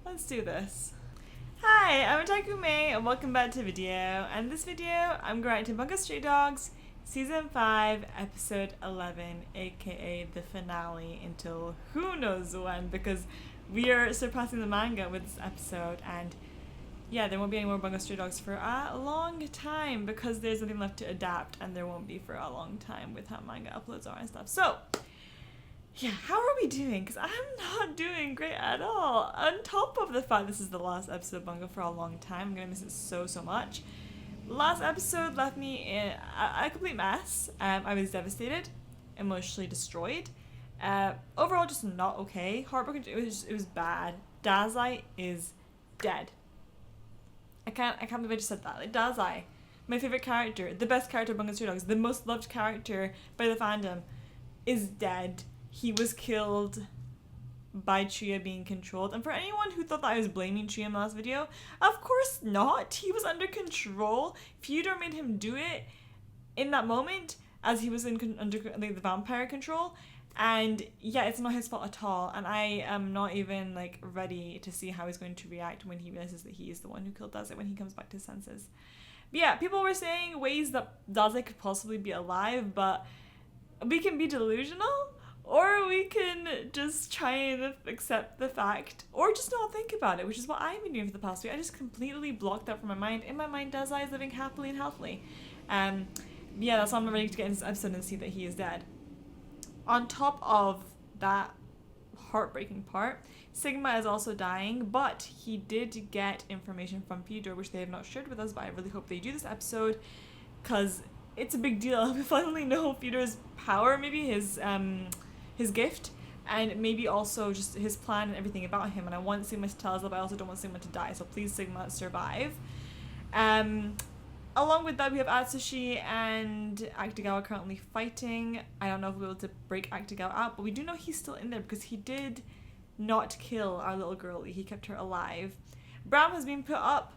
Let's do this. Hi, I'm Takume and welcome back to the video. And this video, I'm going to Bungo Stray Dogs, Season 5, Episode 11, aka the finale until who knows when, because we are surpassing the manga with this episode, and yeah, there won't be any more Bungo Stray Dogs for a long time because there's nothing left to adapt, and there won't be for a long time with how manga uploads are and stuff. So, yeah, how are we doing? Because I'm not doing great at all. On top of the fact this is the last episode of Bungo for a long time, I'm going to miss it so much. Last episode left me in a complete mess. I was devastated, emotionally destroyed. Overall, just not okay. Heartbroken. It was bad. Dazai is dead. I can't believe I just said that. Like, Dazai, my favorite character, the best character of Bungo Stray Dogs, the most loved character by the fandom, is dead. He was killed by Chuya being controlled. And for anyone who thought that I was blaming Chuya in the last video, of course not. He was under control. Fyodor made him do it in that moment as he was under like, the vampire control. And yeah, it's not his fault at all. And I am not even like ready to see how he's going to react when he realizes that he is the one who killed Daze when he comes back to his senses. But yeah, people were saying ways that Daze could possibly be alive, but we can be delusional. Or we can just try and accept the fact, or just not think about it, which is what I've been doing for the past week. I just completely blocked that from my mind. In my mind, Dazai is living happily and healthily. Yeah, that's why I'm ready to get into this episode and see that he is dead. On top of that heartbreaking part, Sigma is also dying, but he did get information from Fyodor, which they have not shared with us, but I really hope they do this episode, because it's a big deal. We finally know Fyodor's power, maybe his gift, and maybe also just his plan and everything about him. And I want Sigma to tell us that, but I also don't want Sigma to die, so please Sigma survive. Along with that, we have Atsushi and Akutagawa currently fighting. I don't know if we'll be able to break Akutagawa out, but we do know he's still in there because he did not kill our little girlie. He kept her alive. Bram has been put up,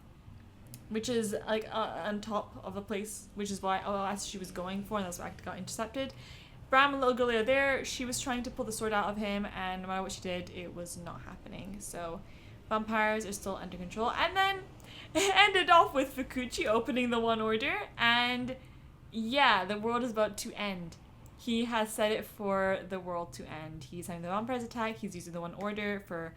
which is like on top of a place, which is why Atsushi was going for, and that's why Akutagawa got intercepted. Bram and little girlie are there. She was trying to pull the sword out of him, and no matter what she did, it was not happening. So vampires are still under control. And then it ended off with Fukuchi opening the One Order, and yeah, the world is about to end. He has set it for the world to end. He's having the vampires attack. He's using the One Order for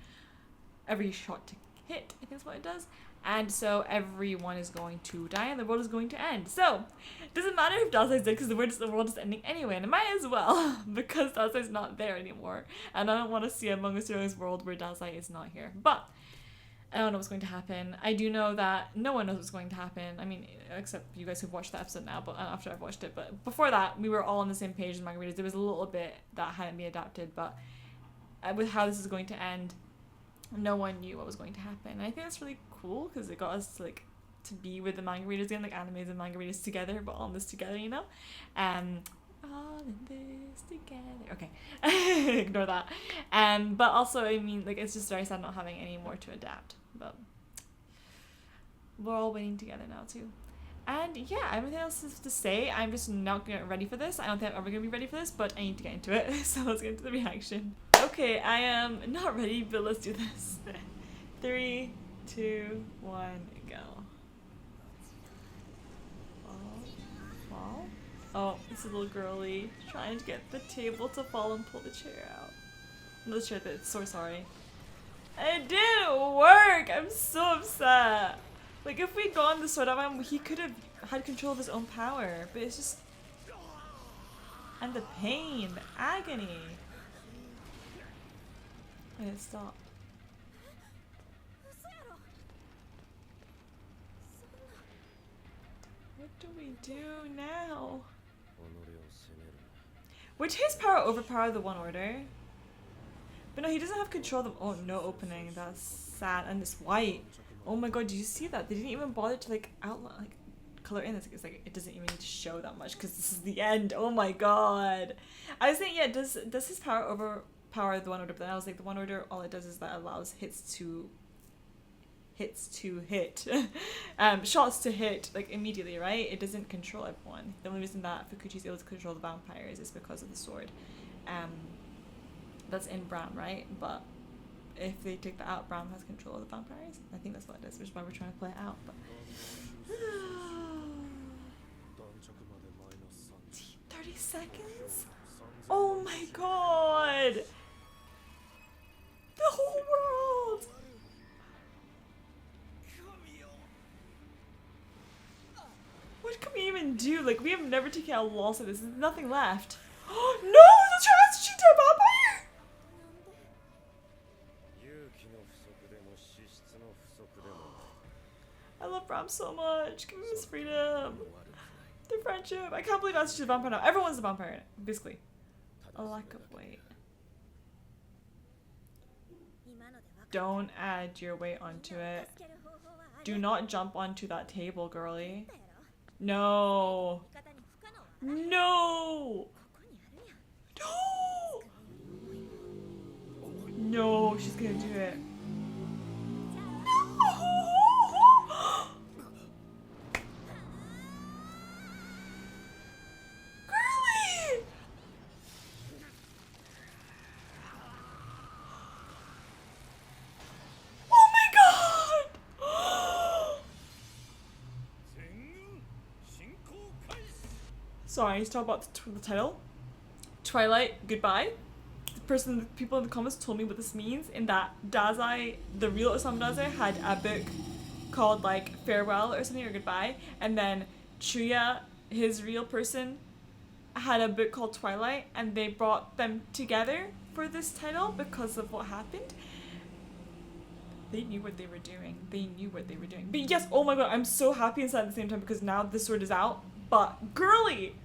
every shot to hit, I think that's what it does. And so everyone is going to die and the world is going to end. So it doesn't matter if Dazai's dead because the world is ending anyway, and it might as well because Dazai's not there anymore. And I don't want to see a Bungo Stray Dogs world where Dazai is not here. But I don't know what's going to happen. I do know that no one knows what's going to happen. I mean, except you guys who've watched the episode now, but after I've watched it. But before that, we were all on the same page as manga readers. There was a little bit that hadn't been adapted, but with how this is going to end, no one knew what was going to happen. And I think that's really cool because it got us like to be with the manga readers again, like animes and manga readers together, but all in this together, you know? All in this together. Okay. Ignore that. But also, I mean, like, it's just very sad not having any more to adapt. But we're all waiting together now too. And yeah, everything else is to say. I'm just not gonna get ready for this. I don't think I'm ever gonna be ready for this, but I need to get into it. So let's get into the reaction. Okay, I am not ready, but let's do this. 3, 2, 1, go. Fall. Oh, it's a little girly trying to get the table to fall and pull the chair out. No, the chair, it's so sorry. It didn't work! I'm so upset. Like, if we'd gone the sword of him, he could have had control of his own power, but it's just... And the pain, the agony. And it stopped. What do we do now? Would his power overpower the One Order? But no, he doesn't have control of them. Oh, no opening. That's sad. And it's white. Oh my god, did you see that? They didn't even bother to like outline, like color in this. It's like it doesn't even need to show that much because this is the end. Oh my god. I was thinking, yeah, does his power overpower the One Order? But then I was like, the One Order, all it does is that allows hits to hit, shots to hit like immediately, right? It doesn't control everyone. The only reason that Fukuchi's able to control the vampires is because of the sword. That's in Bram, right? But if they take that out, Bram has control of the vampires. I think that's what it is, which is why we're trying to play it out. But 30 seconds? Oh my god! The whole world! What can we even do? Like, we have never taken a loss of this. There's nothing left. Oh no! The trans cheetah vampire! I love Bram so much. Give him his freedom. Their friendship. I can't believe that's just a vampire now. Everyone's a vampire, basically. A lack of weight. Don't add your weight onto it. Do not jump onto that table, girly. No. No. No. No, she's gonna do it. Sorry, he's talking about the title. Twilight, goodbye. The people in the comments told me what this means, in that Dazai, the real Osamu Dazai, had a book called like Farewell or something, or Goodbye, and then Chuya, his real person, had a book called Twilight, and they brought them together for this title because of what happened. They knew what they were doing. They knew what they were doing. But yes, oh my god, I'm so happy and sad at the same time because now the sword is out. But girly!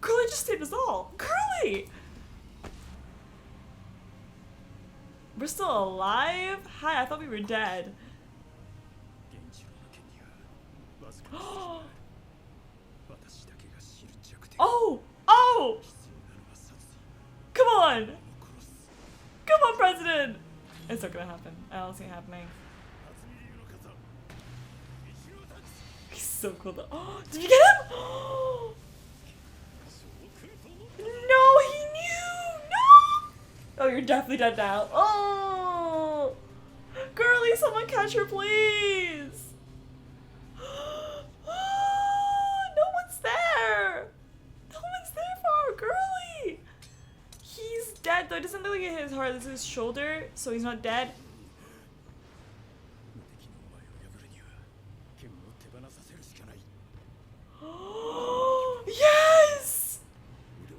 Girly just saved us all! Girly! We're still alive? Hi, I thought we were dead. Oh! Oh! Come on! Come on, President! It's not gonna happen. I don't see it happening. He's so cool though. Oh, did you get him? No, he knew! No! Oh, you're definitely dead now. Oh! Girly, someone catch her, please! No one's there! No one's there for our girly! He's dead though. It doesn't look like it hit his heart. This is his shoulder, so he's not dead. Yes!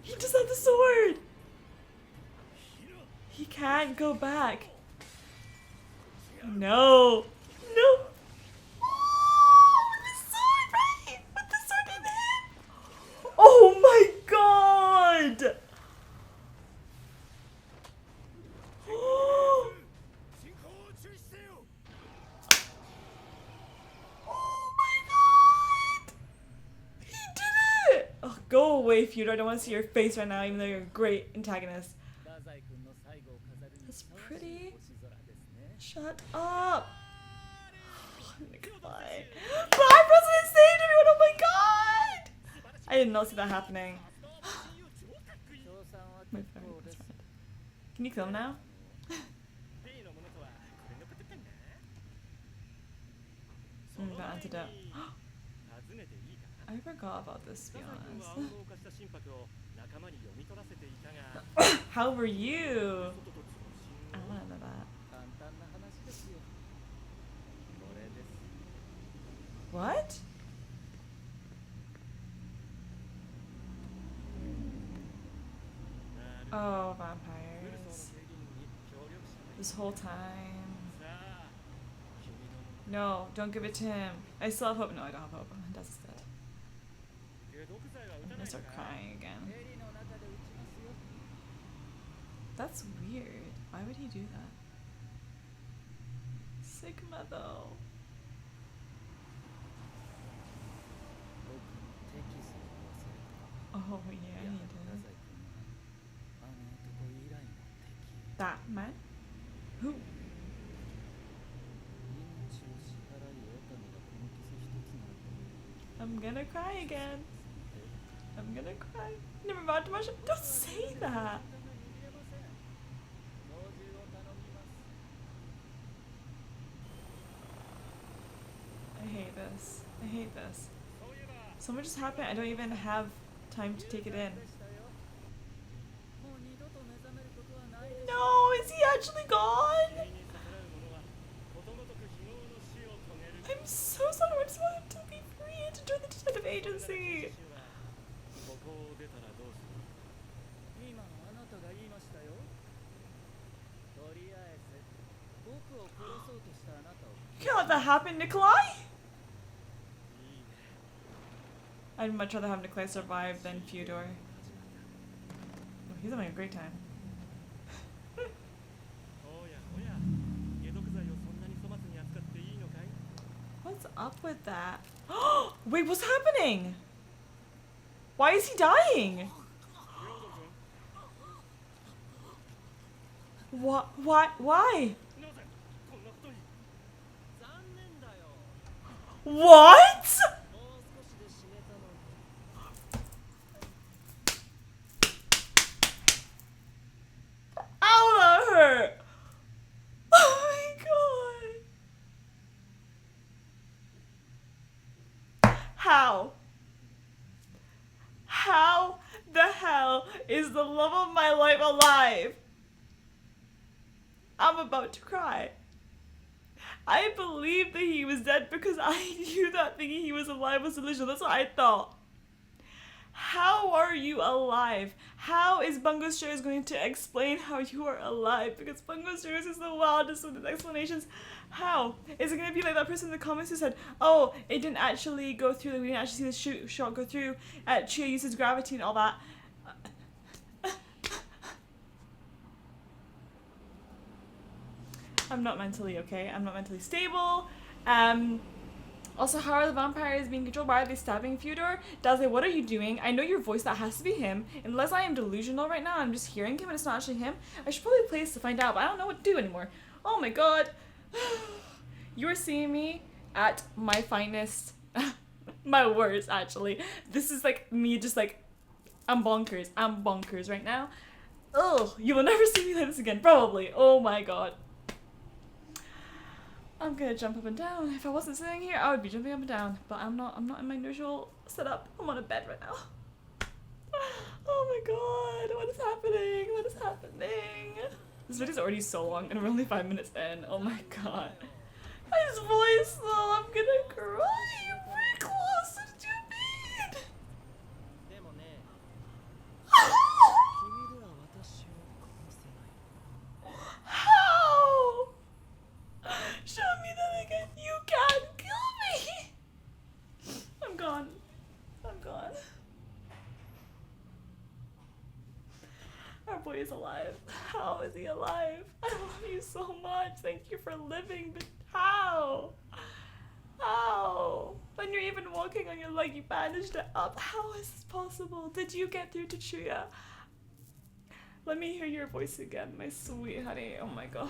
He just had the sword! He can't go back. No! No! Oh, with the sword, right? With the sword in him! Oh my god! Oh my god! He did it! Oh, go away, Feudor. I don't want to see your face right now, even though you're a great antagonist. That's pretty. Shut up! Oh my god. My president saved everyone! Oh my god! I did not see that happening. My friend. Can you kill him now? The antidote. I forgot about this, to be honest. How were you? I want to know that. What? Oh, vampires. This whole time. No, don't give it to him. I still have hope. No, I don't have hope. That's dead. I'm gonna start crying again. That's weird. Why would he do that? Sigma though. Oh yeah, he did. That man? Who? I'm gonna cry again. I'm gonna cry. Never mind too much. Don't say that. hate this. I hate this. So much just happened, I don't even have time to take it in. No, is he actually gone? I'm so sorry, I just want him to be free and to join the detective agency. You can't let that happen, Nikolai! I'd much rather have Nikolai survive than Fyodor. Oh, he's having a great time. What's up with that? Wait, what's happening? Why is he dying? What? Why? What? Ow, that hurt! Oh my god! How? How the hell is the love of my life alive? I'm about to cry. I believed that he was dead because I knew that thinking he was alive was delusional. That's what I thought. How are you alive? How is Bungo Stray Dogs going to explain how you are alive? Because Bungo Stray Dogs is the wildest with his explanations. How? Is it going to be like that person in the comments who said, oh, it didn't actually go through, like, we didn't actually see the shot go through, Chia uses gravity and all that. I'm not mentally okay. I'm not mentally stable. Also, how are the vampires being controlled? Why are they stabbing Fyodor? Dazzle, what are you doing? I know your voice, that has to be him. Unless I am delusional right now, I'm just hearing him and it's not actually him. I should probably play this to find out, but I don't know what to do anymore. Oh my god. You're seeing me at my finest. My worst, actually. This is like me just like, I'm bonkers. I'm bonkers right now. Ugh, you will never see me like this again, probably. Oh my god. I'm gonna jump up and down. If I wasn't sitting here, I would be jumping up and down. But I'm not in my usual setup. I'm on a bed right now. Oh my god, what is happening? What is happening? This video's already so long and we're only 5 minutes in. Oh my god. His voice though, I'm gonna cry. You're pretty close. What did you mean? How? Show me that again. You can't kill me. I'm gone. I'm gone. Our boy is alive. How is he alive? I love you so much. Thank you for living, but how? How? When you're even walking on your leg, you bandaged it up. How is this possible? Did you get through to Chuya? Let me hear your voice again, my sweet honey. Oh my god.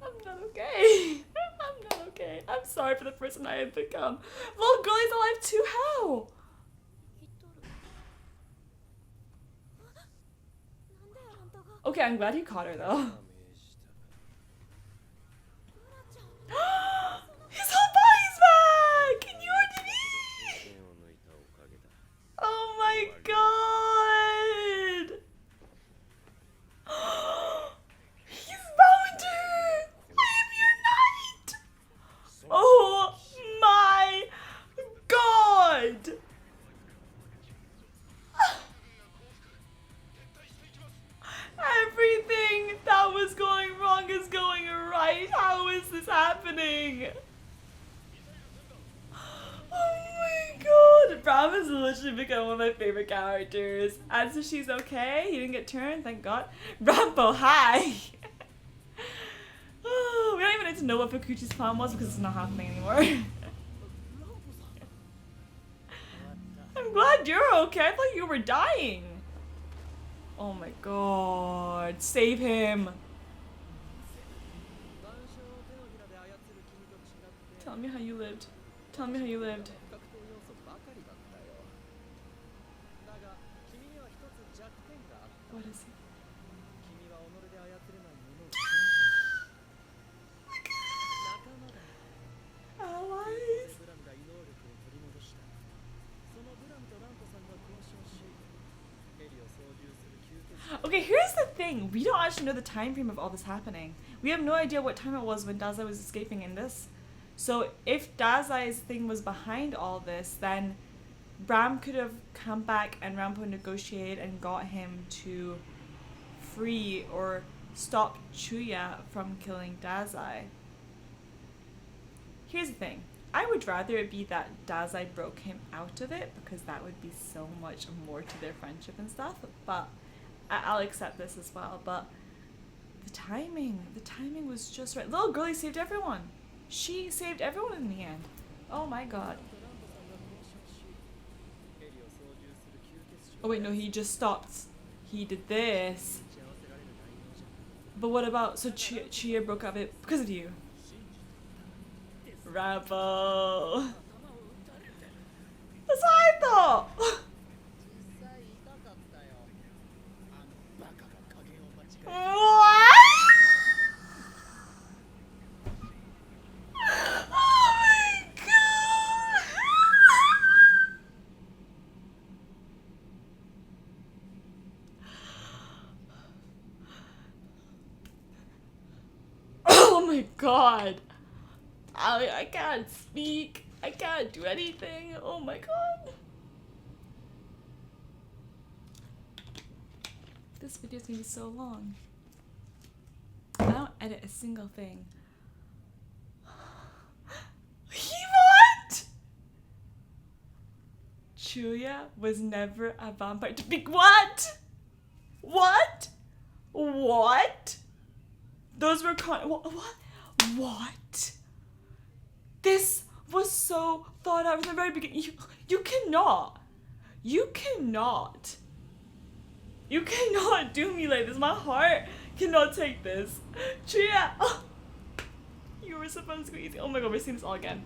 I'm not okay. I'm not okay. I'm sorry for the person I have become. Little girlie's alive too. How? Okay, I'm glad he caught her though. His whole body's back! Can you hear me? Oh my god! He's bound her! I am your knight! Oh my god! Everything that was going wrong is going right. How is this happening? Oh my god. Bram has literally become one of my favorite characters. And so she's okay. He didn't get turned, thank god. Rambo, hi! Oh, we don't even need to know what Fukuchi's plan was because it's not happening anymore. I'm glad you're okay. I thought you were dying. Oh my god. Save him. Tell me how you lived. Tell me how you lived. What is he? Okay, here's the thing. We don't actually know the time frame of all this happening. We have no idea what time it was when Dazai was escaping in this. So if Dazai's thing was behind all this, then Ram could have come back and Rampo negotiated and got him to free or stop Chuya from killing Dazai. Here's the thing. I would rather it be that Dazai broke him out of it, because that would be so much more to their friendship and stuff. But I'll accept this as well. But the timing was just right. Little girlie saved everyone. She saved everyone in the end. Oh my god. Oh wait, no, he just stopped. He did this. But what about, so Chia broke up it because of you. Rebel. That's what I thought. What? Oh my god. Oh my god. I can't speak. I can't do anything. Oh my god. This video's gonna be so long. I don't edit a single thing. He what? Chuya was never a vampire to be. What? What? What? Those were what? What? This was so thought out from the very beginning. You cannot do me like this. My heart cannot take this. Chuya, oh, you were supposed to go easy. Oh my god, we're seeing this all again.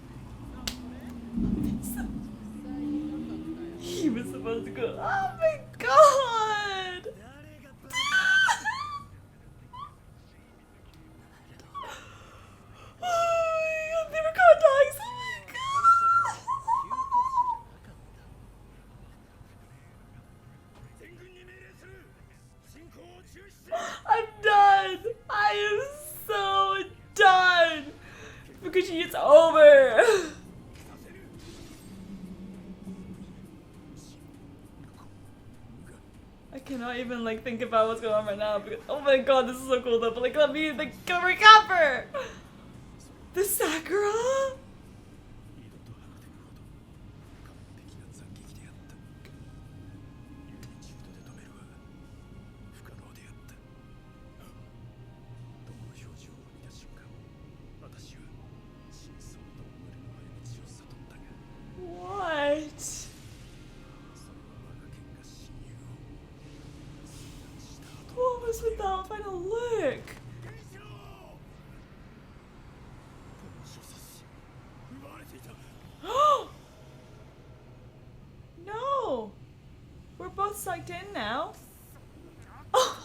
He was supposed to go. Oh my god. I'm done. I am so done. Fukushi, it's over. I cannot even like think about what's going on right now because oh my god, this is so cool though. But like, let me like go recover. The Sakura. What? What was with that final look? No! We're both sucked in now. Oh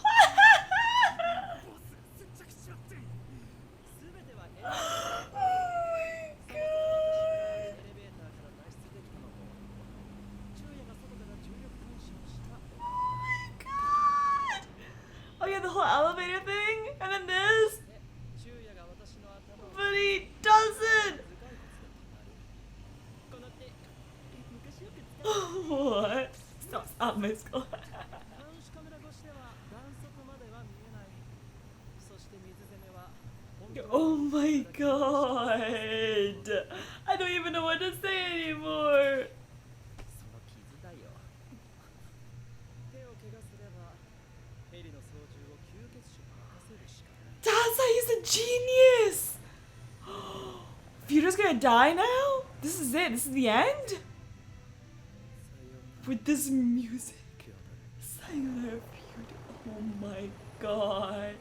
my god! Oh yeah, the whole elevator thing, and then this. But he doesn't. What? Stop my skull. Oh my god. I don't even know what to say anymore. Dazai is a genius! Futa's gonna die now? This is it? This is the end? With this music? Sayonara Futa. Oh my god.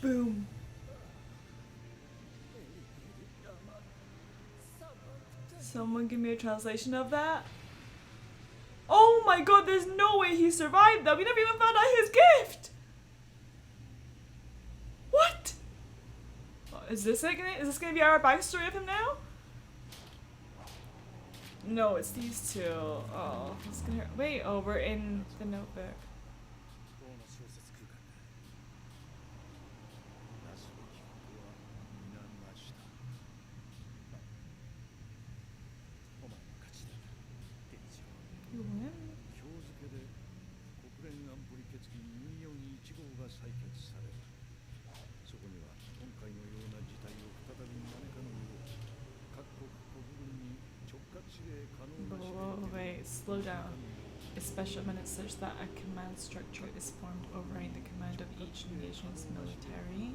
Boom. Someone give me a translation of that? Oh my god, there's no way he survived that. We never even found out his gift. What? Oh, is this gonna be our backstory of him now? No, it's these two. Oh, it's gonna hurt. Wait, oh, we're in the notebook. 王の小説空間だ。なすべきことは皆なした。お前の勝ちだ。現地は You win? 今日付で国連安保理決議241号が採決される。そこには今回のような事態を再び招かぬよう各国国軍に直轄指令可能な指令 Wait, slow down. A special minute such that a command structure is formed overriding the command of each nation's military.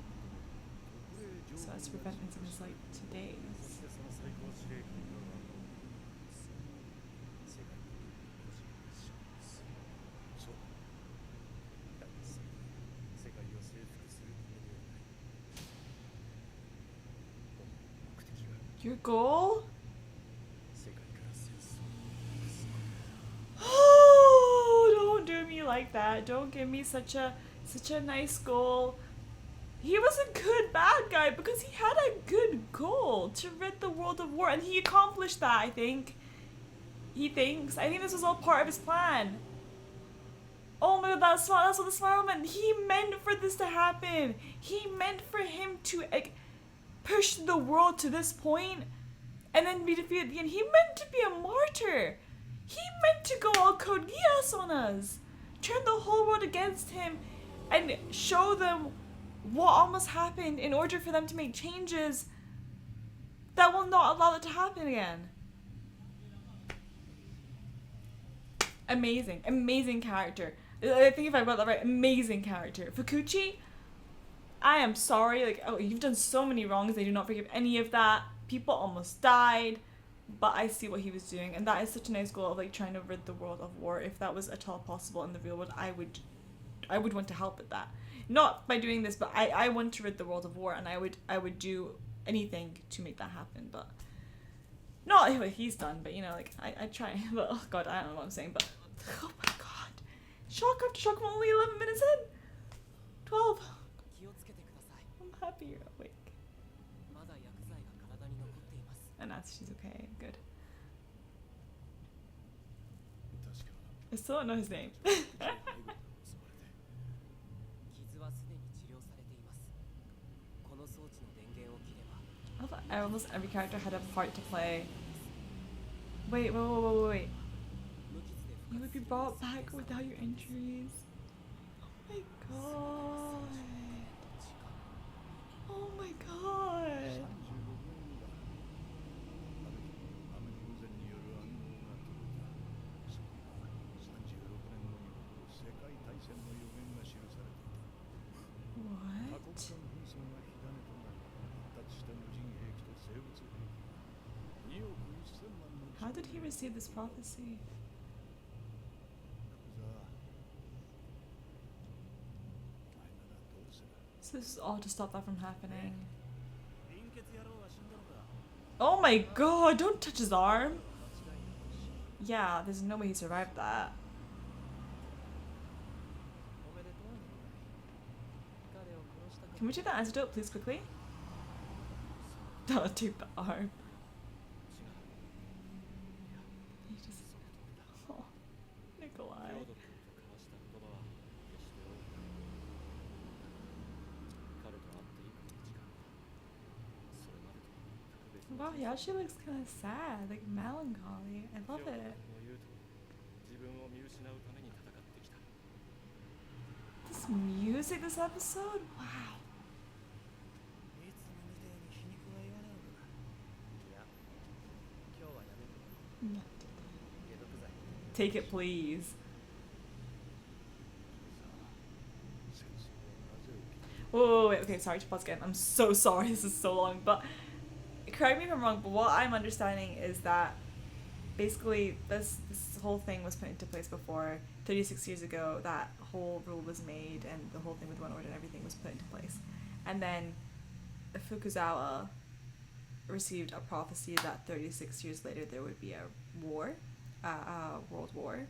So as to prevent incidents like today's. その最高司令官が世界に個人を支配する。そうだがそれは世界を征服するためではない。お前の目的は Your goal? 世界から戦争をなくすことだ。 Oh, don't do me like that. Don't give me such a nice goal. He was a good bad guy because he had a good goal to rid the world of war, and he accomplished that. I think this was all part of his plan. Oh my god, that's what the smile meant. He meant for this to happen. He meant for him to like push the world to this point and then be defeated at the end. He meant to be a martyr. He meant to go all Code Geass on us, turn the whole world against him, and show them what almost happened in order for them to make changes that will not allow it to happen again. Amazing character. I think if I got that right, amazing character. Fukuchi, I am sorry. Like, oh, you've done so many wrongs. I do not forgive any of that. People almost died. But I see what he was doing, and that is such a nice goal of like trying to rid the world of war. If that was at all possible in the real world, I would want to help with that. Not by doing this, but I want to rid the world of war, and I would do anything to make that happen. But not what he's done. But you know, like I try. But oh god, I don't know what I'm saying. But oh my god, shock after shock. I'm only 11 minutes in. 12. 気をつけてください。 I'm happy you're awake. まだ薬剤が体に残っています。 And that's she's okay. Good. 確か I still don't know his name. エゴが襲われて傷はすでに治療されています。この装置の電源を切れば I thought almost every character had a part to play. Wait. 無傷で You 復 would 活 be する brought 再 back 生 without your 産品です。 injuries. Oh my god. Oh my god. 36年後だ。ある日雨の偶然による暗号が届いた。そこには36年後に起こる世界大戦の予言が記されていた。多国 What? 間紛争が火種となり発達した無人兵器と生物兵器が2億1000万の How did he receive this prophecy? 福沢、お前ならどうする？ So this is all to stop that from happening. 貧血野郎は死んだのか？ Oh my god, don't touch his arm. 間違いなし。 Yeah, there's no way he survived that. おめでとう。彼を殺したこと Can we do the antidote, please, quickly? Don't take the arm. He just... Oh, Nikolai. 領土君と交わした言葉は決して多くない。彼と会って幾日間か。それまでとは全く別の Wow, he actually looks kind of sad, like melancholy. I love 領土 it. 君の言うと自分を見失うために戦ってきた。 This music, this episode? Wow. いつもみたいに皮肉は言わないのか。いや、今日はやめる。解毒剤。 Take it, please. 戦争はなぜ起きた？ Wait, okay, sorry to pause again. I'm so sorry, this is so long, but correct me if I'm wrong, but what I'm understanding is that basically this whole thing was put into place before 36 years ago. That whole rule was made, and the whole thing with one order and everything was put into place. And then Fukuzawa received a prophecy that 36 years later there would be a war, world war,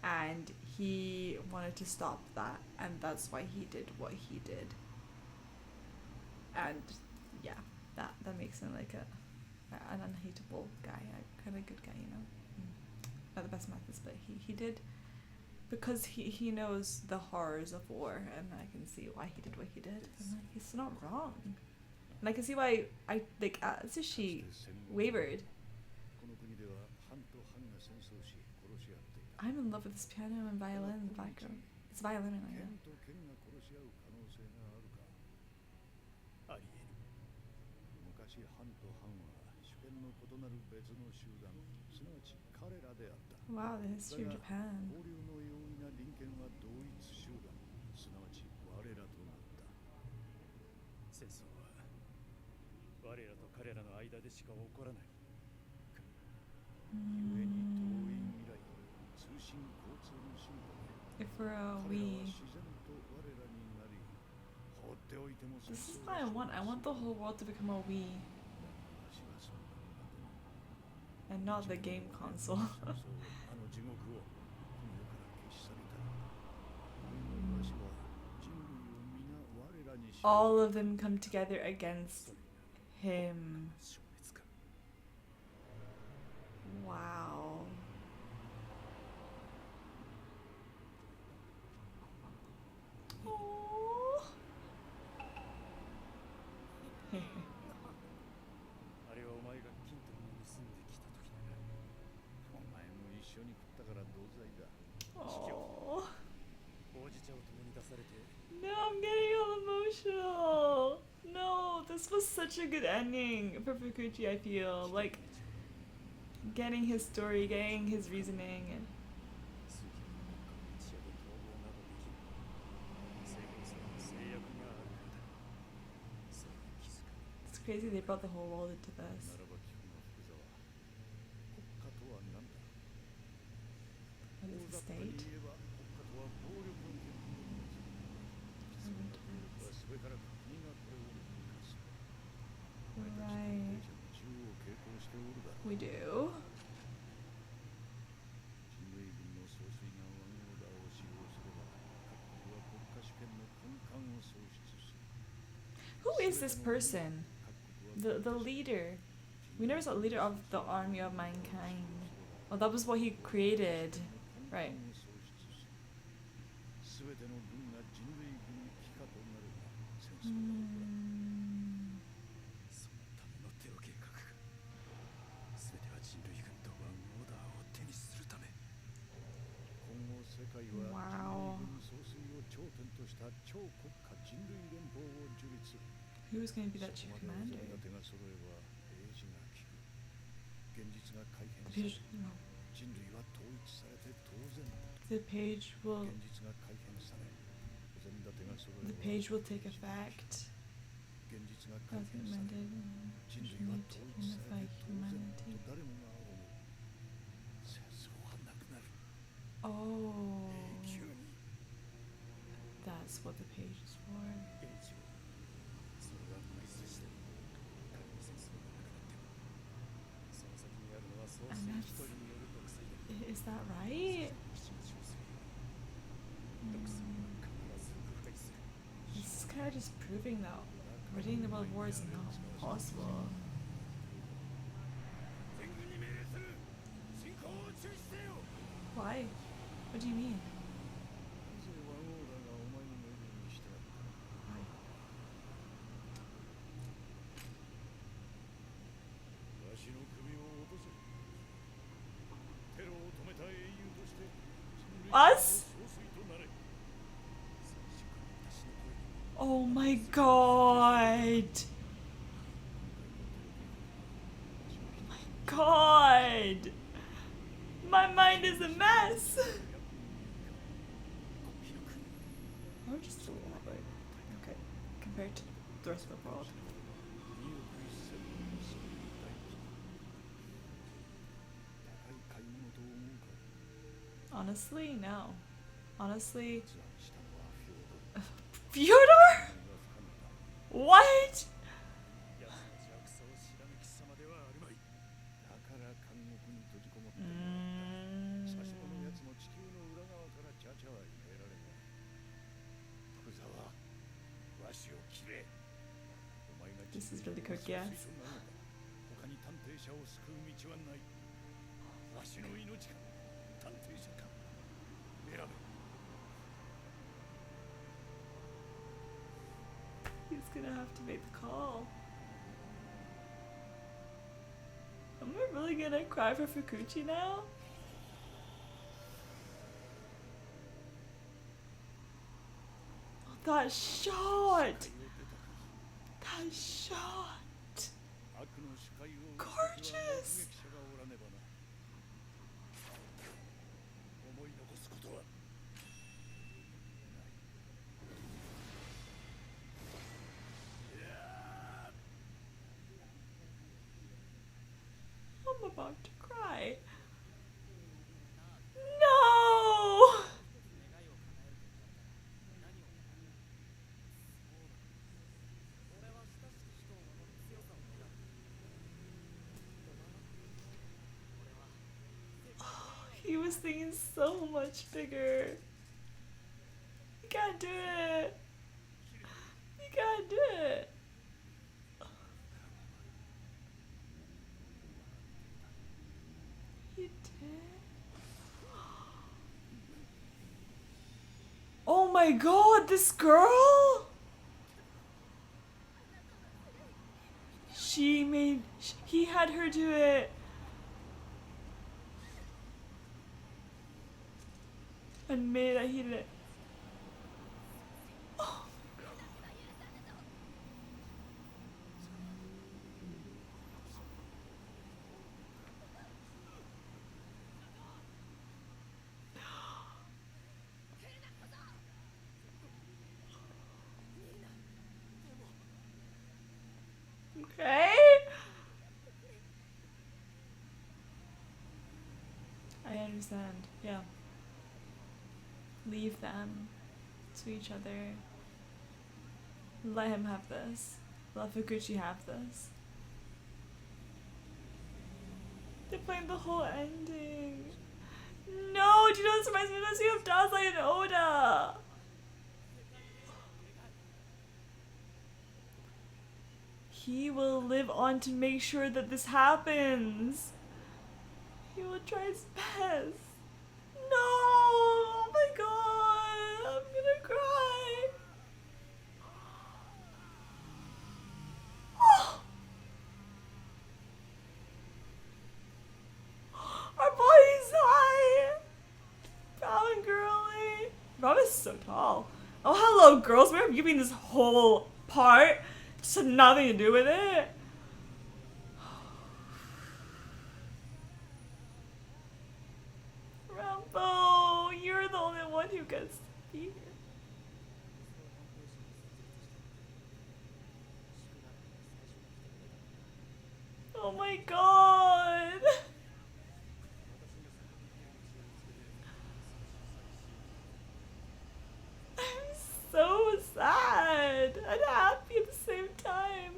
and he wanted to stop that, and that's why he did what he did. And yeah, that makes him like an unhateable guy, a kind of good guy, you know. Not the best methods, but he did, because he knows the horrors of war, and I can see why he did what he did, and like, he's not wrong, and I can see why Atsushi wavered. この国では藩と藩が戦争し殺し合っていた。 I'm in love with this piano and violin in the background. It's violin in it. 剣と剣が殺し合う可能性があるか。ありえる。昔藩と藩は主権の異なる別の集団、すなわち彼らであった。 Wow, the history of Japan. 交流の容易な隣県は同一集団、すなわち我らとなった。戦争は我らと彼らの間でしか起こらない。故に遠い未来、通信交通の進歩で If we're a 彼らは we, 自然と我らになり、放っておいても this is what I want. I want the whole world to become a we, 私はそんなになってない。 and not the game console. あの地獄をこの世から消し去りたい。今のわしは人類を皆我らにし All of them come together against him. 消滅か。 Wow. Oh. あれはお前が金とも盗んできた時だ。お前も一緒に食ったから同罪だ。 Oh. ほうじ茶を共に出されて No, I'm getting all emotional. No, this was such a good ending for Fukuchi, I feel. Like, getting his story, getting his reasoning. 数百の国家の一夜で逃亡などできない。生活の制約があるからだ。それに気づかない。 It's crazy they brought the whole world into this. ならば聞くが福沢。国家とは何だ。 What is the state? 言えば国家とは暴力の権利を持つ。その暴力はすべからく国がこれを生かす。お前たちの Right. 帝者の中央を傾向しておるだろう。 We do. 人類軍の総帥がワンオーダーを使用すれば各国は国家主権の根幹を喪失する。 Who is this person? 各国は The leader. We never saw the leader of the army of mankind. Oh, that was what he created. Right. すべての軍が人類軍帰化となるが戦争 Mm. そのためのテロ計画か。すべては人類軍とワンオーダーを手にするため。今後世界は Wow. 人類軍総帥を頂点とした超国家人類連邦を樹立する。 Who's going to be that そ chief こまで commander? お膳立てが揃えば英字が効く。現実が改変 The さ page, れ、 no. 人類は統一されて当然。 The page will. 現実が改変され、お膳立てが揃え The ば page will take effect. 現実が改 As 変され、 amended. 人 We 類は need to 統一さ unify れて当然 humanity. と誰もが思う。戦争はなくなる。 Oh. 永久に。 That's what the page is for. 現状。それは無理すして。仮に戦争がなくなっても、その先にあるのは総帥一人による独裁だ。 Is that right? 基地の調整。独裁は必ず腐敗する。 This is kind of just proving that ridding the world war is not possible. 全軍に命令する。進行を中止せよ。 Why? What do you mean? なぜワンオーダーがお前の命令に従った。 Why? わしの首を落とせ。テロを止めた英雄として人類の Us? 総帥となれ。最初から私の声に Oh my god! God! My mind is a mess! I'm just a little bit. Okay. Compared to the rest of the world. 2億1000人の総理大臣。高い買い物と思うか。 Honestly, no. Honestly, 発案したのはフィオドル。 Fyodor? が不可能だ。 What? 奴の弱さを知らぬ貴様ではあるまい。だから監獄に閉じこもっている。差し子のやつも地球の裏側からチャチャは入れられない。福沢、わしを切れ。お前が This is really quick, yes. 他に探偵を救う道はない。わしの命か探偵者か、選べ。 He's gonna have to make the call. Am I really gonna cry for Fukuchi now? Oh, that shot! That shot! 悪の視界を Gorgeous! 目撃者がおらねばな。思い残すことは I'm about to cry. No! He was thinking so much bigger. You can't do it. You can't do it. You did? Oh my god, this girl? He had her do it. Admit that he did it. Oh. Okay. I understand. Yeah. Leave them to each other. Let him have this. Let Fukuchi have this. They're playing the whole ending. No, do you know this reminds me of this? You have Dazai and Oda. He will live on to make sure that this happens. He will try his best. No! Oh my god! I'm gonna cry. Oh. Our body's high. Brown and girly. Rob is so tall. Oh, hello, girls. We're giving this whole part. Just had nothing to do with it. Rambo, you're the only one who gets to be here. Oh my god. I'm so sad and happy at the same time.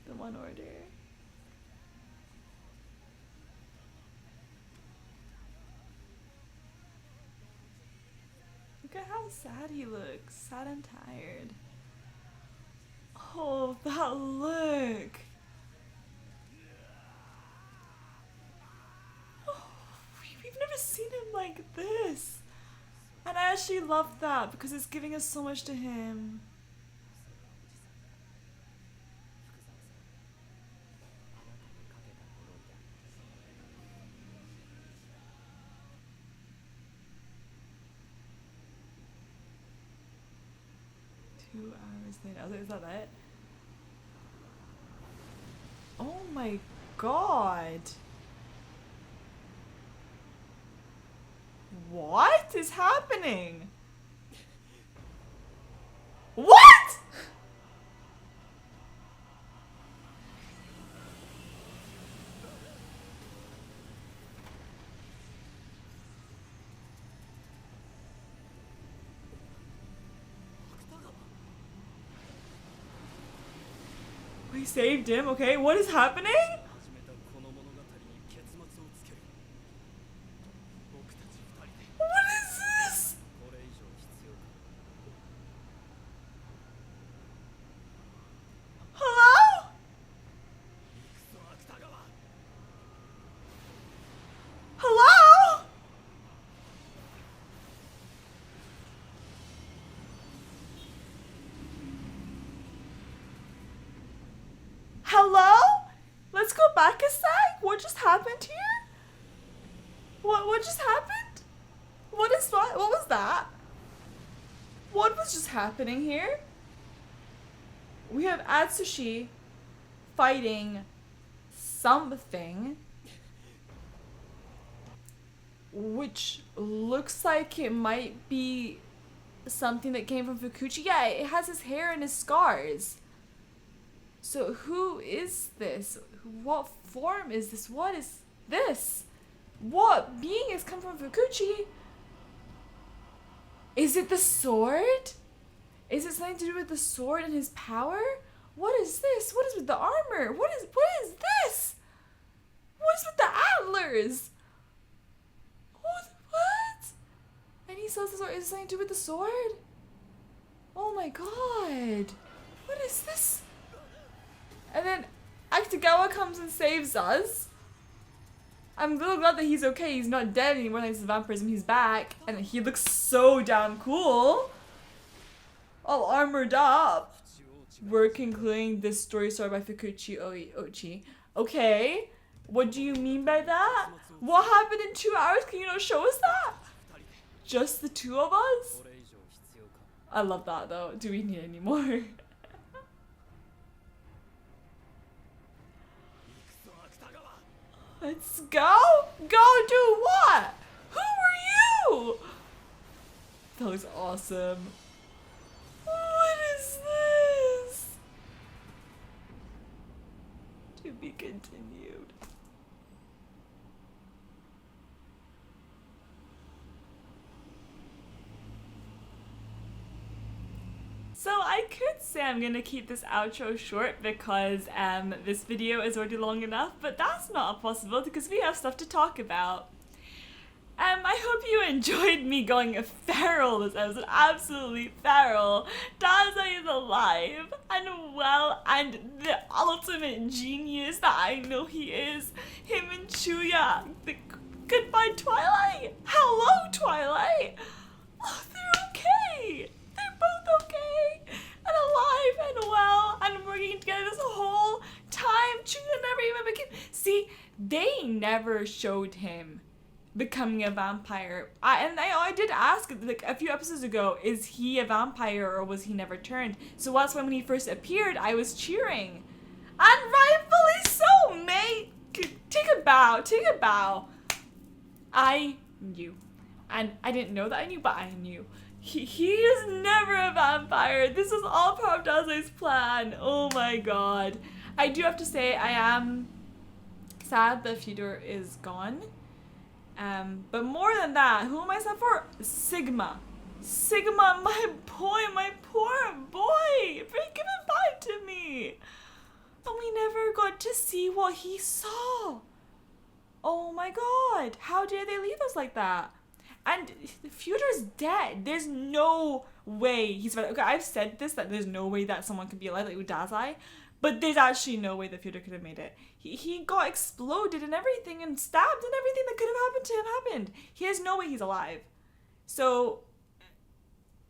The one order. Look at how sad he looks. Sad and tired. Oh, that look. Oh, we've never seen him like this. And I actually love that because it's giving us so much to him. Two hours later. I was like, is that it? Oh my god. What is happening? What? We saved him, okay? What is happening? What is this? Hello? Hello? Let's go back a sec. What just happened here? What just happened? What was that? What was just happening here? We have Atsushi fighting something, which looks like it might be something that came from Fukuchi. Yeah, it has his hair and his scars. So who is this? What form is this? What is this? What being has come from Fukuchi? Is it the sword? Is it something to do with the sword and his power? What is this? What is with the armor? What is this? What is with the antlers? What? And he says the sword. Is it something to do with the sword? Oh my god. What is this? And then Akutagawa comes and saves us. I'm a little glad that he's okay. He's not dead anymore thanks to vampirism. He's back. And he looks so damn cool. All armored up. We're concluding this story by Fukuchi Oichi. Okay. What do you mean by that? What happened in 2 hours? Can you not show us that? Just the two of us? I love that though. Do we need any more? Let's go! Go do what? Who are you? That looks awesome. What is this? To be continued. So I could say I'm gonna keep this outro short because this video is already long enough, but that's not possible because we have stuff to talk about. I hope you enjoyed me going feral this episode, absolutely feral. Dazai is alive and well and the ultimate genius that I know he is. Him and Chuya, goodbye Twilight, hello Twilight. Oh, they're okay. They're both okay and alive and well and working together this whole time. Chuya never even became. See, they never showed him becoming a vampire. I did ask like a few episodes ago, is he a vampire or was he never turned? So that's when he first appeared, I was cheering. And rightfully so, mate. Take a bow, take a bow. I knew. And I didn't know that I knew, but I knew. He is never a vampire. This is all part of Dazai's plan. Oh my god. I do have to say I am sad that Fyodor is gone. But more than that, who am I sad for? Sigma. Sigma, my boy, my poor boy. Give it back to me. And we never got to see what he saw. Oh my god. How dare they leave us like that? And Fyodor's dead. There's no way he's... Okay, I've said this, that there's no way that someone could be alive like with Dazai. But there's actually no way that Fyodor could have made it. He got exploded and everything and stabbed and everything that could have happened to him happened. He has no way he's alive. So,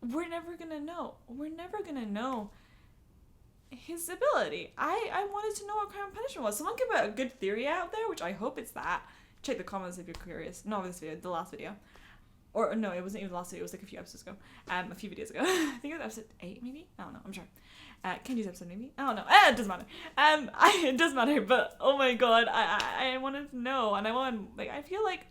we're never gonna know. We're never gonna know his ability. I wanted to know what crime and punishment was. Someone give a good theory out there, which I hope it's that. Check the comments if you're curious. Not this video, the last video. Or no, it wasn't even the last video, it was like a few episodes ago. A few videos ago. I think it was episode 8 maybe? I don't know, I'm sure. Candy's episode maybe? I don't know. It doesn't matter. It does matter, but oh my god, I wanted to know, and I feel like,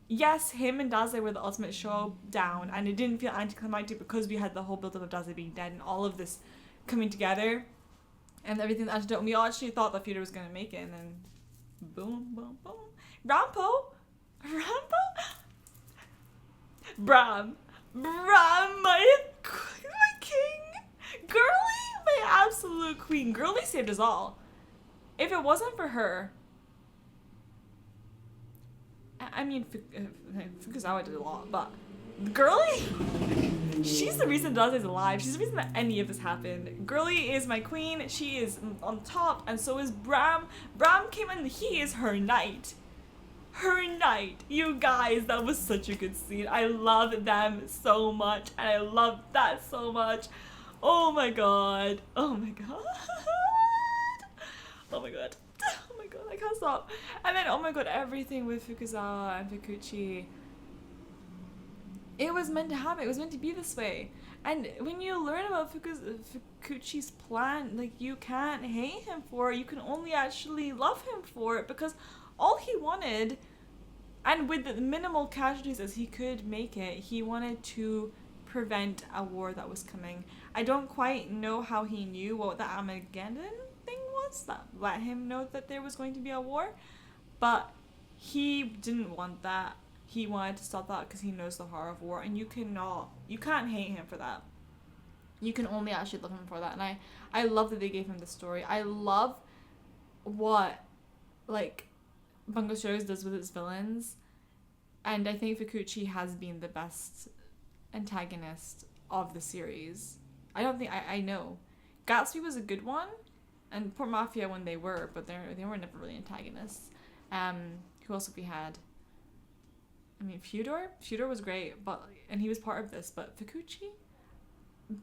yes, him and Dazai were the ultimate showdown, and it didn't feel anticlimactic because we had the whole build-up of Dazai being dead and all of this coming together, and everything that antidote. We all actually thought that Fyodor was gonna make it, and then boom, boom, boom. Rampo? Bram, my king, Girly, my absolute queen. Girly saved us all. If it wasn't for her, I mean, Fukuzawa did a lot, but Girly, she's the reason Dazai's alive. She's the reason that any of this happened. Girly is my queen. She is on top, and so is Bram. Bram came in. He is her knight. Her knight. You guys, that was such a good scene. I love them so much, and I love that so much. Oh my god. Oh my god. Oh my god. Oh my god, I can't stop. And then, oh my god, everything with Fukuzawa and Fukuchi. It was meant to happen. It was meant to be this way. And when you learn about Fukuchi's plan, like, you can't hate him for it. You can only actually love him for it, because all he wanted, and with the minimal casualties as he could make it, he wanted to prevent a war that was coming. I don't quite know how he knew what the Armageddon thing was that let him know that there was going to be a war, but he didn't want that. He wanted to stop that because he knows the horror of war, and you can't hate him for that. You can only actually love him for that. And I love that they gave him the story. I love what, like, Bungo Stray Dogs does with its villains, and I think Fukuchi has been the best antagonist of the series. I know Gatsby was a good one, and Port Mafia when they were, but they were never really antagonists. Who else have we had? I mean, Fyodor was great, and he was part of this, but Fukuchi,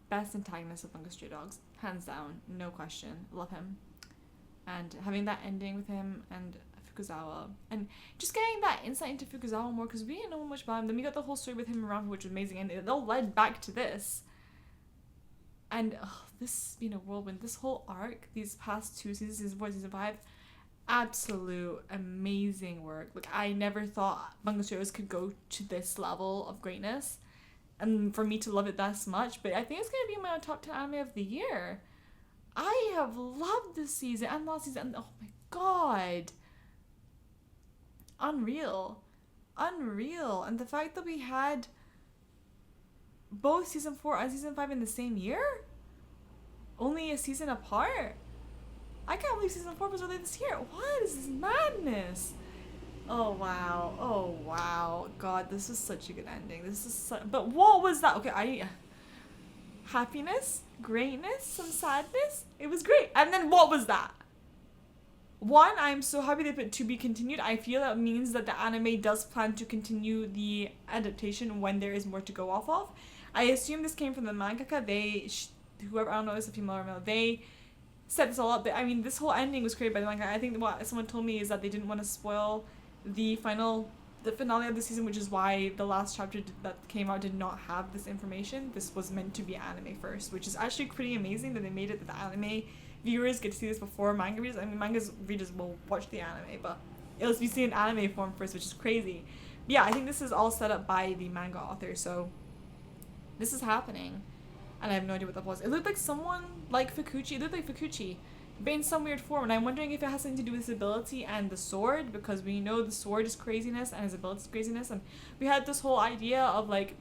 best antagonist of Bungo Stray Dogs, hands down, no question. Love him. And having that ending with him and Fukuzawa, and just getting that insight into Fukuzawa more, because we didn't know much about him. Then we got the whole story with him around, which was amazing, and it all led back to this. And this has been a whirlwind. This whole arc, these past 2 seasons, season 4, season 5, absolute amazing work. Like, I never thought Bungo Stray Dogs could go to this level of greatness, and for me to love it that much. But I think it's gonna be my top 10 anime of the year. I have loved this season and last season, and oh my god, unreal. And the fact that we had both season 4 and season 5 in the same year, only a season apart. I can't believe season 4 was released this year. What is this madness? Oh wow. God, this was such a good ending. But what was that? Okay, happiness, greatness, some sadness. It was great. And then what was that? One, I'm so happy they put to be continued. I feel that means that the anime does plan to continue the adaptation when there is more to go off of. I assume this came from the mangaka. Whoever, I don't know if it's a female or male, they set this all up. I mean, this whole ending was created by the manga. I think what someone told me is that they didn't want to spoil the finale of the season, which is why the last chapter that came out did not have this information. This was meant to be anime first, which is actually pretty amazing that they made it that the anime viewers get to see this before manga readers. I mean, manga readers will watch the anime, but it'll be seen in anime form first, which is crazy. But yeah, I think this is all set up by the manga author, so this is happening. And I have no idea what that was. It looked like someone like Fukuchi. It looked like Fukuchi, but in some weird form. And I'm wondering if it has something to do with his ability and the sword, because we know the sword is craziness and his ability is craziness. And we had this whole idea of, like,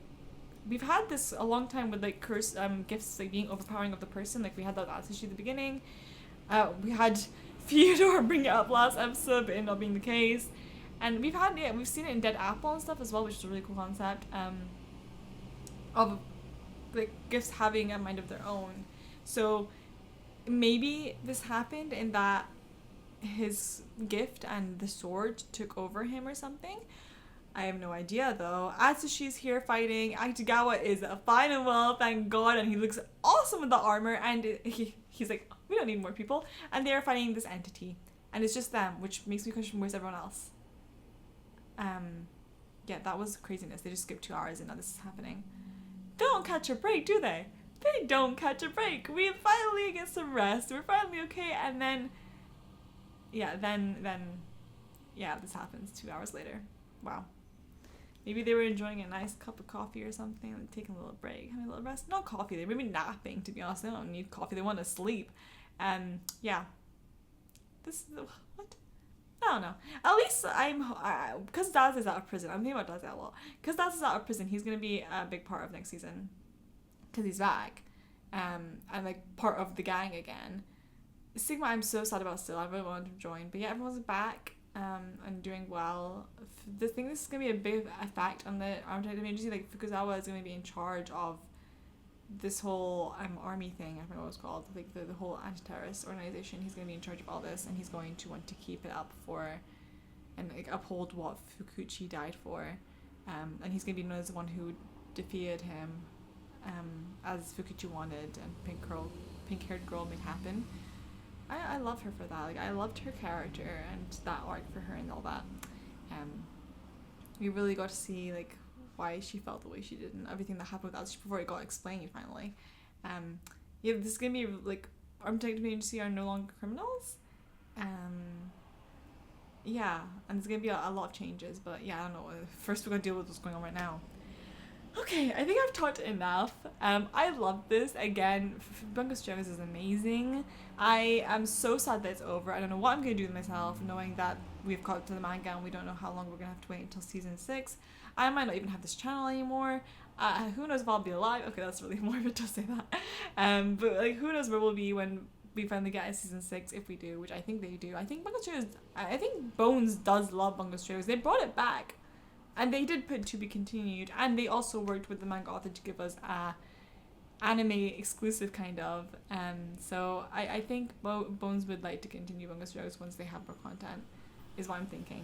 we've had this a long time with, like, gifts, like, being overpowering of the person. Like, we had that Atsushi at the beginning. We had Fyodor bring it up last episode, but it not being the case. And we've seen it in Dead Apple and stuff as well, which is a really cool concept. Of, like, gifts having a mind of their own. So maybe this happened in that his gift and the sword took over him or something. I have no idea though. Atsushi's here fighting. Akutagawa is fine and well, thank god, and he looks awesome with the armor, and he's like, we don't need more people. And they're fighting this entity. And it's just them, which makes me question, where's everyone else? Yeah, that was craziness. They just skipped 2 hours and now this is happening. Don't catch a break, do they? They don't catch a break. We finally get some rest. We're finally okay, and then this happens 2 hours later. Wow. Maybe they were enjoying a nice cup of coffee or something, and taking a little break, having a little rest. Not coffee, they were maybe napping, to be honest. They don't need coffee, they want to sleep. Yeah. What? I don't know. At least because Daz is out of prison. I'm thinking about Daz a lot. Because Daz is out of prison, he's gonna be a big part of next season. Because he's back, and like part of the gang again. Sigma, I'm so sad about still. I really wanted to join, but yeah, everyone's back, and doing well. The thing, this is gonna be a big effect on the armed agency. Like, Fukuzawa is gonna be in charge of this whole army thing. I forgot what it was called. Like the whole anti-terrorist organization. He's gonna be in charge of all this, and he's going to want to keep it up for, and like uphold what Fukuchi died for, and he's gonna be known as the one who defeated him, as Fukuchi wanted, and pink-haired girl made happen. I love her for that. Like, I loved her character and that arc for her and all that. We really got to see like why she felt the way she did and everything that happened with us before it got explained finally. Yeah, this is gonna be like our detective agency are no longer criminals. Yeah, and there's gonna be a lot of changes, but yeah, I don't know. First, we're gonna deal with what's going on right now. Okay, I think I've talked enough. I love this. Again, Bungo Stray Dogs is amazing. I am so sad that it's over. I don't know what I'm gonna do with myself, knowing that we've caught up to the manga and we don't know how long we're gonna have to wait until season 6. I might not even have this channel anymore. Who knows if I'll be alive? Okay, that's really morbid to say that. But like, who knows where we'll be when we finally get a season 6, if we do, which I think they do. I think Bungo Stray Dogs, I think Bones does love Bungo Stray Dogs. They brought it back. And they did put to be continued, and they also worked with the manga author to give us a anime exclusive kind of. So I think Bones would like to continue Bungo Stray Dogs once they have more content, is what I'm thinking.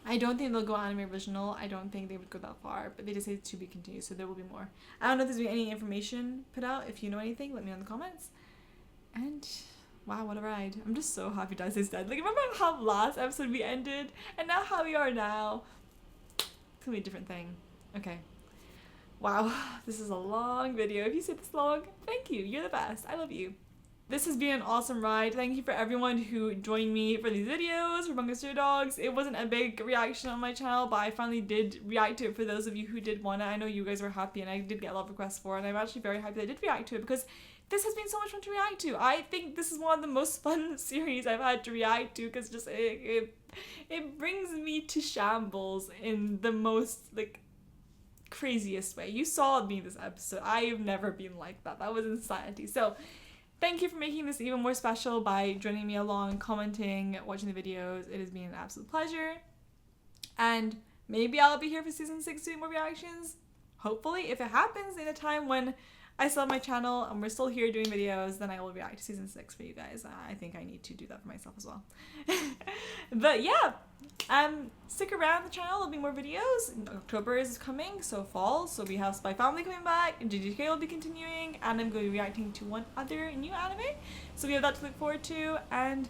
I don't think they'll go anime original. I don't think they would go that far, but they just say to be continued, so there will be more. I don't know if there's been any information put out. If you know anything, let me know in the comments. And wow, what a ride. I'm just so happy Daisa's dead. Like, remember how last episode we ended, and now how we are now. It's gonna be a different thing. Okay. Wow, this is a long video. If you see this long, thank you. You're the best. I love you. This has been an awesome ride. Thank you for everyone who joined me for these videos for Bungo Stray Dogs. It wasn't a big reaction on my channel, but I finally did react to it for those of you who did want it. I know you guys were happy and I did get a lot of requests for it, and I'm actually very happy that I did react to it because this has been so much fun to react to. I think this is one of the most fun series I've had to react to because just it brings me to shambles in the most like craziest way. You saw me this episode. I have never been like that. That was insanity. So thank you for making this even more special by joining me along, commenting, watching the videos. It has been an absolute pleasure. And maybe I'll be here for season 6 doing more reactions. Hopefully, if it happens in a time when I still have my channel and we're still here doing videos, then I will react to season 6 for you guys. I think I need to do that for myself as well. But yeah, stick around the channel. There'll be more videos. October is coming, so fall. So we have Spy Family coming back, and JJK will be continuing, and I'm going to be reacting to one other new anime. So we have that to look forward to, and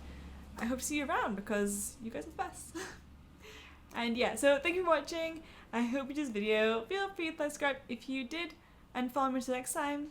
I hope to see you around because you guys are the best. And yeah, so thank you for watching. I hope you enjoyed this video. Feel free to subscribe if you did, and follow me until next time.